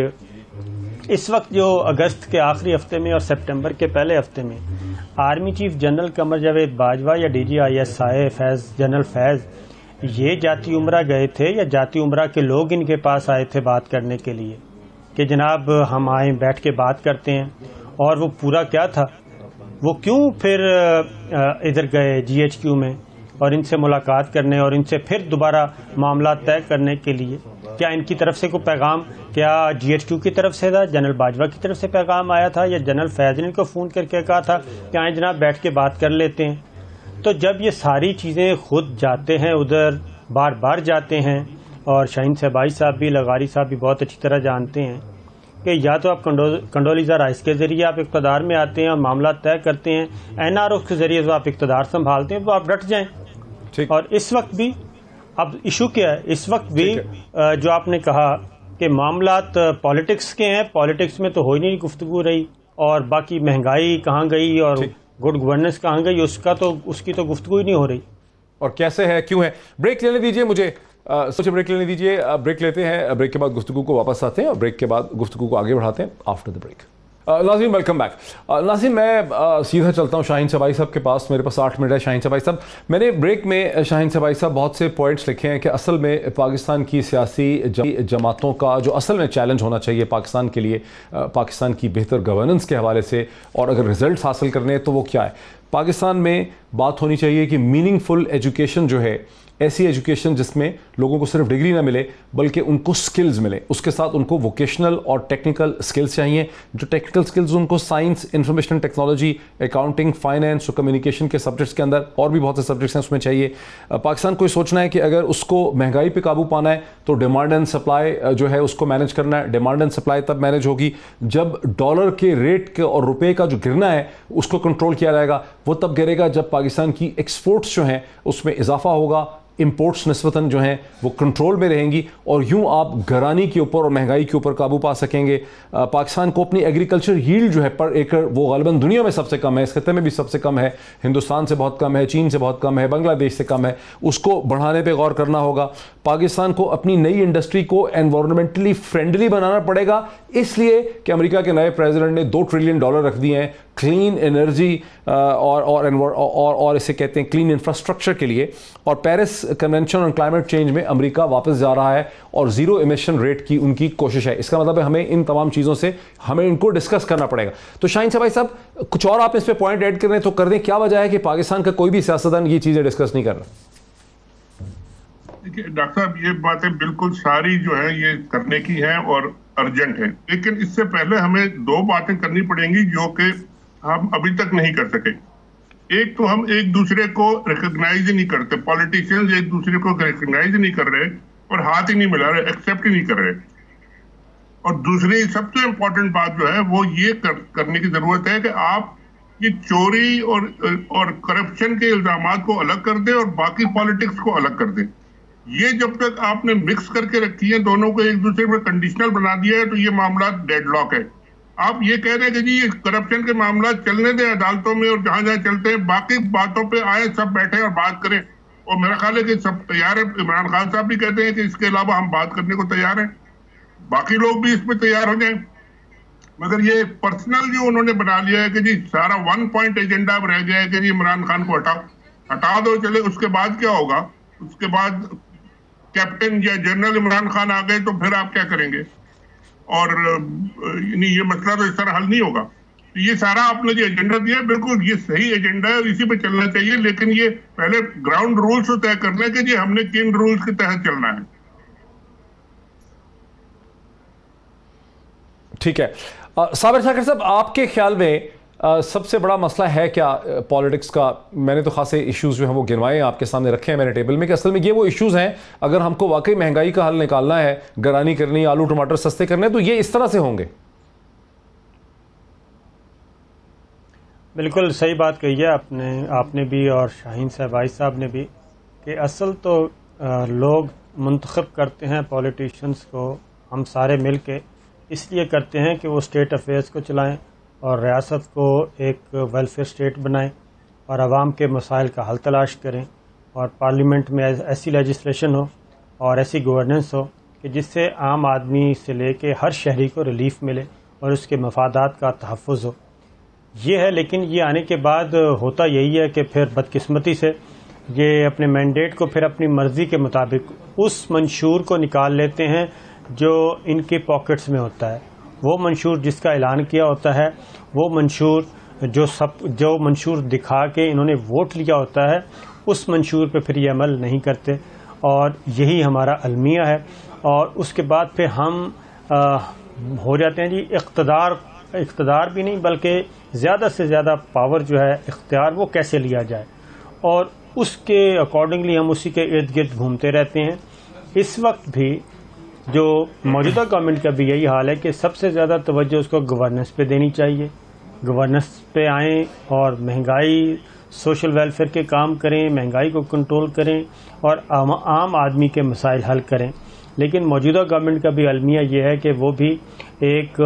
इस वक्त जो अगस्त के आखिरी हफ्ते में और सितंबर के पहले हफ्ते में army chief general Qamar Javed Bajwa या DG ISI फैज़ जनरल फैज़ ये जाती उमरा गए थे, या जाती उमरा के लोग इनके पास आए थे बात करने के लिए कि जनाब हम आए बैठ के बात करते हैं, और वो पूरा क्या था, वो क्यों फिर इधर गए GHQ में, और इनसे मुलाकात करने और इनसे फिर दोबारा मामला तय करने के लिए क्या इनकी तरफ से कोई पैगाम, क्या GHQ की तरफ से था, जनरल बाजवा की तरफ से पैगाम आया था, या जनरल फैज ने इनको फ़ोन करके कहा था कि आए जनाब बैठ के बात कर लेते हैं? तो जब ये सारी चीज़ें खुद जाते हैं उधर, बार बार जाते हैं, और शाहीन शहबाज साहब भी, लगारी साहब भी बहुत अच्छी तरह जानते हैं कि या तो आप कंडोलीज़ा राइस के ज़रिए आप इक़्तिदार में आते हैं और मामला तय करते हैं, NRO के ज़रिए जो आप इक़्तिदार संभालते हैं तो आप डट जाएं। और इस वक्त भी अब इशू क्या है, इस वक्त भी जो आपने कहा कि मामलात पॉलिटिक्स के हैं, पॉलिटिक्स में तो हो ही नहीं गुफ्तगू रही, और बाकी महंगाई कहाँ गई और गुड गवर्नेंस कहाँ गई, उसकी तो गुफ्तगू ही नहीं हो रही।
और कैसे है, क्यों है? ब्रेक लेने दीजिए मुझे, ब्रेक लेने दीजिए। ब्रेक लेते हैं, ब्रेक के बाद गुफ्तगू को वापस आते हैं और ब्रेक के बाद गुफ्तगू को आगे बढ़ाते हैं आफ्टर द ब्रेक। नाज़रीन वेलकम बैक। नाज़रीन मैं सीधा चलता हूँ शाहीन शहबाज साहब के पास, मेरे पास 8 मिनट है। शाहीन शहबाज साहब, मैंने ब्रेक में शाहीन शहबाज साहब बहुत से पॉइंट्स लिखे हैं कि असल में पाकिस्तान की सियासी जमातों का जो असल में चैलेंज होना चाहिए पाकिस्तान के लिए, पाकिस्तान की बेहतर गवर्नेंस के हवाले से, और अगर रिजल्ट हासिल करने हैं तो वो क्या है। पाकिस्तान में बात होनी चाहिए कि मीनिंगफुल एजुकेशन जो है, ऐसी एजुकेशन जिसमें लोगों को सिर्फ डिग्री ना मिले बल्कि उनको स्किल्स मिले, उसके साथ उनको वोकेशनल और टेक्निकल स्किल्स चाहिए। जो टेक्निकल स्किल्स उनको science, information technology, accounting, finance और कम्युनिकेशन के सब्जेक्ट्स के अंदर, और भी बहुत से सब्जेक्ट्स हैं उसमें चाहिए। पाकिस्तान को सोचना है कि अगर उसको महंगाई पे काबू पाना है तो डिमांड एंड सप्लाई जो है उसको मैनेज करना है। डिमांड एंड सप्लाई तब मैनेज होगी जब डॉलर के रेट के और रुपये का जो गिरना है उसको कंट्रोल किया जाएगा। वो तब गिरेगा जब पाकिस्तान की एक्सपोर्ट्स जो हैं उसमें इजाफा होगा, इंपोर्ट्स निस्बतन जो हैं वो कंट्रोल में रहेंगी, और यूं आप घरानी के ऊपर और महंगाई के ऊपर काबू पा सकेंगे। पाकिस्तान को अपनी एग्रीकल्चर यील्ड जो है पर एकड़ वो गालिबन दुनिया में सबसे कम है, इस खत्ते में भी सबसे कम है, हिंदुस्तान से बहुत कम है, चीन से बहुत कम है, बांग्लादेश से कम है, उसको बढ़ाने पे गौर करना होगा। पाकिस्तान को अपनी नई इंडस्ट्री को एनवायरमेंटली फ्रेंडली बनाना पड़ेगा, इसलिए कि अमेरिका के नए प्रेसिडेंट ने $2 ट्रिलियन रख दिए हैं क्लीन एनर्जी और इसे कहते हैं क्लीन इंफ्रास्ट्रक्चर के लिए। और Paris convention on climate change में अमेरिका वापस जा रहा है और जीरो इमिशन रेट की उनकी कोशिश है। इसका मतलब है हमें इन तमाम चीज़ों से हमें इनको डिस्कस करना पड़ेगा। तो शाहीन शहबाज साहब, कुछ और आप इस पर पॉइंट ऐड कर रहे हैं तो कर दें, क्या वजह है कि पाकिस्तान का कोई भी सियासतदान ये चीज़ें डिस्कस नहीं कर रहा?
देखिए डॉक्टर साहब, ये बातें बिल्कुल सारी जो है ये करने की हैं और अर्जेंट है, लेकिन इससे पहले हमें 2 बातें करनी पड़ेंगी जो कि हम अभी तक नहीं कर सके। एक तो हम एक दूसरे को रिकॉग्नाइज ही नहीं करते, पॉलिटिशियंस एक दूसरे को रिकॉग्नाइज नहीं कर रहे और हाथ ही नहीं मिला रहे, एक्सेप्ट ही नहीं कर रहे। और दूसरी सबसे इम्पोर्टेंट बात जो है वो ये करने की जरूरत है कि आप ये चोरी और करप्शन के इल्जामात को अलग कर दें और बाकी पॉलिटिक्स को अलग कर दें। ये जब तक आपने मिक्स करके रखी है, दोनों को एक दूसरे पर कंडीशनल बना दिया है, तो ये मामला डेडलॉक है। आप ये कह रहे हैं कि जी ये करप्शन के मामला चलने दें अदालतों में और जहां जहां चलते हैं, बाकी बातों पे आए सब बैठे और बात करें। और मेरा ख्याल है कि सब तैयार है, इमरान खान साहब भी कहते हैं कि इसके अलावा हम बात करने को तैयार हैं, बाकी लोग भी इस पर तैयार हो जाएं। मगर ये पर्सनल जो उन्होंने बना लिया है कि जी सारा 1 पॉइंट एजेंडा रह गया है कि जी इमरान खान को हटा दो, चले उसके बाद क्या होगा, उसके बाद कैप्टन या जनरल इमरान खान आ गए तो फिर आप क्या करेंगे, और ये मसला तो इस तरह हल नहीं होगा। तो ये सारा आपने जो एजेंडा दिया है बिल्कुल ये सही एजेंडा है और इसी पे चलना चाहिए, लेकिन ये पहले ग्राउंड रूल्स तो तय करना है कि जी हमने किन रूल्स के तहत चलना है।
ठीक है। साबिर शाकिर साहब, आपके ख्याल में सबसे बड़ा मसला है क्या पॉलिटिक्स का? मैंने तो खासे इश्यूज जो हैं वो गिनवाए हैं, आपके सामने रखे हैं मैंने टेबल में, कि असल में ये वो इश्यूज हैं अगर हमको वाकई महंगाई का हल निकालना है, गरानी करनी, आलू टमाटर सस्ते करने, तो ये इस तरह से होंगे।
बिल्कुल सही बात कही है आपने भी और शाहीन शहबाज साहब ने भी, कि असल तो लोग मुंतखब करते हैं पॉलिटिशियंस को, हम सारे मिल के इसलिए करते हैं कि वो स्टेट अफेयर्स को चलाएं और रियासत को एक वेलफेयर स्टेट बनाएं और आवाम के मसाइल का हल तलाश करें, और पार्लियामेंट में ऐसी लेजिस्लेशन हो और ऐसी गवर्नेंस हो कि जिससे आम आदमी से लेके हर शहरी को रिलीफ मिले और उसके मफादात का तहफ़्फ़ुज़ हो। ये है, लेकिन ये आने के बाद होता यही है कि फिर बदकिस्मती से ये अपने मैंडेट को फिर अपनी मर्ज़ी के मुताबिक उस मंशूर को निकाल लेते हैं जो इनके पॉकेट्स में होता है। वो मंशूर जिसका ऐलान किया होता है, वो मंशूर जो मंशूर दिखा के इन्होंने वोट लिया होता है उस मंशूर पे फिर ये अमल नहीं करते, और यही हमारा अलमिया है। और उसके बाद फिर हम हो जाते हैं जी इख्तदार भी नहीं बल्कि ज़्यादा से ज़्यादा पावर जो है इख्तियार वो कैसे लिया जाए, और उसके अकॉर्डिंगली हम उसी के इर्द गिर्द घूमते रहते हैं। इस वक्त भी जो मौजूदा गवर्नमेंट का भी यही हाल है कि सबसे ज़्यादा तवज्जो उसको गवर्नेंस पे देनी चाहिए, गवर्नेंस पे आएँ और महंगाई सोशल वेलफेयर के काम करें, महंगाई को कंट्रोल करें और आम आदमी के मसाइल हल करें। लेकिन मौजूदा गवर्नमेंट का भी अलमिया ये है कि वो भी एक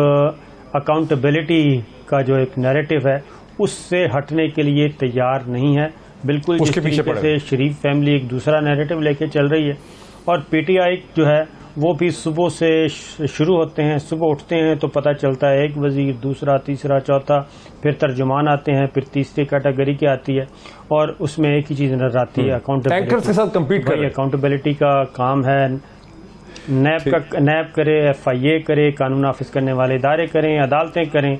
अकाउंटेबिलिटी का जो एक नैरेटिव है उससे हटने के लिए तैयार नहीं है। बिल्कुल जिस तरीके से शरीफ फैमिली एक दूसरा नैरेटिव लेके चल रही है, और पीटीआई जो है वो भी सुबह से शुरू होते हैं, सुबह उठते हैं तो पता चलता है एक वजीर, दूसरा, तीसरा, चौथा, फिर तर्जुमान आते हैं, फिर तीसरी कैटेगरी की आती है, और उसमें एक ही चीज़ नजर आती है
अकाउंटेबिलिटी के साथ कंपीट कर।
अकाउंटेबिलिटी का काम है, नैब करे, FIA करे, कानून नाफिज करने वाले इदारे करें, अदालतें करें।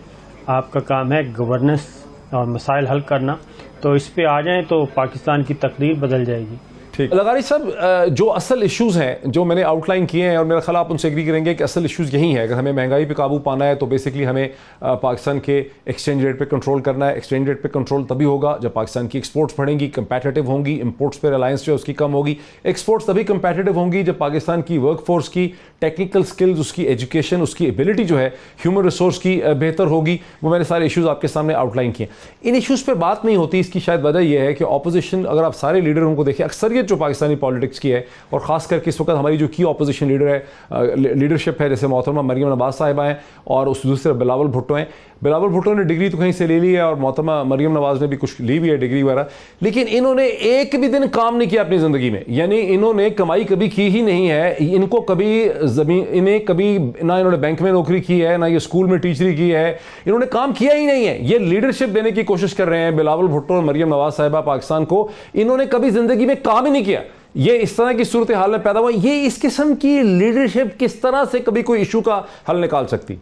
आपका काम है गवर्नेंस और मसाइल हल करना। तो इस पे आ जाएं तो पाकिस्तान की तकदीर बदल जाएगी।
ठीक, लगारी साहब, जो असल इश्यूज हैं जो मैंने आउटलाइन किए हैं, और मेरा ख्याल आप उनसे एग्री करेंगे कि असल इश्यूज यही है। अगर हमें महंगाई पे काबू पाना है तो बेसिकली हमें पाकिस्तान के एक्सचेंज रेट पे कंट्रोल करना है। एक्सचेंज रेट पे कंट्रोल तभी होगा जब पाकिस्तान की एक्सपोर्ट्स बढ़ेंगी, कंपैटिटिव होंगी, इंपोर्ट्स पर रिलायंस जो है उसकी कम होगी। एक्सपोर्ट्स तभी कंपैटिटिव होंगी जब पाकिस्तान की वर्कफोर्स की टेक्निकल स्किल्स, उसकी एजुकेशन, उसकी एबिलिटी जो है ह्यूमन रिसोर्स की बेहतर होगी। वो मैंने सारे इश्यूज आपके सामने आउटलाइन किए। इन इश्यूज पर बात नहीं होती, इसकी शायद वजह यह है कि ऑपोजिशन, अगर आप सारे लीडरों को देखें, अक्सरियत जो पाकिस्तानी पॉलिटिक्स की है, और खास करके इस वक्त हमारी जो की ऑपोजिशन लीडर है, लीडरशिप है, जैसे मोहतरमा मरियम नवाज साहिबा हैं और उस दूसरे बिलावल भुट्टो हैं। बिलावल भुट्टो ने डिग्री तो कहीं से ले ली है और मोहतरमा मरियम नवाज ने भी कुछ ली भी है डिग्री वगैरह, लेकिन इन्होंने एक भी दिन काम नहीं किया अपनी ज़िंदगी में। यानी इन्होंने कमाई कभी की ही नहीं है। इनको कभी इन्हें कभी ना इन्होंने बैंक में नौकरी की है, ना ये स्कूल में टीचरी की है, इन्होंने काम किया ही नहीं है। ये लीडरशिप देने की कोशिश कर रहे हैं बिलावल भुट्टो और मरियम नवाज साहिबा पाकिस्तान को। इन्होंने कभी जिंदगी में काम ही नहीं किया। ये इस तरह की सूरत हाल में पैदा हुआ। ये इस किस्म की लीडरशिप किस तरह से कभी कोई इशू का हल निकाल सकती?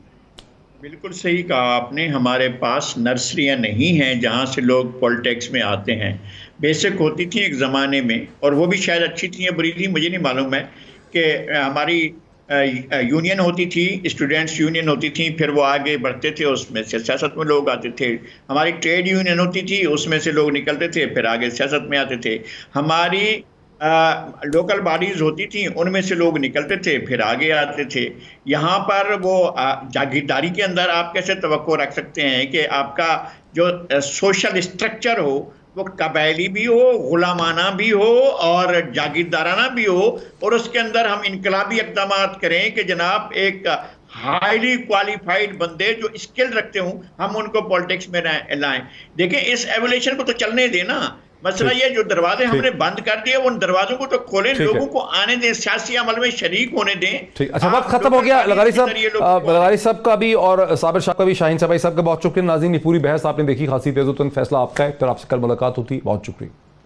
बिल्कुल सही कहा आपने। हमारे पास नर्सरियां नहीं हैं जहां से लोग पॉलिटिक्स में आते हैं। बेसिक होती थी एक ज़माने में, और वो भी शायद अच्छी थी या बुरी थी मुझे नहीं मालूम है, कि हमारी यूनियन होती थी, स्टूडेंट्स यूनियन होती थी, फिर वो आगे बढ़ते थे, उसमें से सियासत में लोग आते थे। हमारी ट्रेड यूनियन होती थी, उसमें से लोग निकलते थे, फिर आगे सियासत में आते थे। हमारी लोकल बॉडीज होती थी, उनमें से लोग निकलते थे, फिर आगे आते थे। यहाँ पर वो जागीरदारी के अंदर आप कैसे तवक्को रख सकते हैं कि आपका जो सोशल स्ट्रक्चर हो वो कबायली भी हो, गुलामाना भी हो और जागीरदाराना भी हो, और उसके अंदर हम इनकलाबी इक़दाम करें कि जनाब एक हाईली क्वालिफाइड बंदे जो स्किल रखते हों हम उनको पॉलिटिक्स में लाएं। देखें, इस एवोल्यूशन को तो चलने देना। मसला ये जो दरवाजे हमने बंद कर दिए उन दरवाजों को तो खोलें, लोगों को आने दें, सियासी अमल में शरीक होने दें।
ठीक, अच्छा, वक्त खत्म हो गया। लगारी साहब का भी और साबिर शाह का भी, शाहीन साहब का बहुत शुक्रिया। नाज़रीन, ये पूरी बहस आपने देखी, खासी तेज़ फैसला आपका है। फिर आपसे कल मुलाकात होती। बहुत शुक्रिया।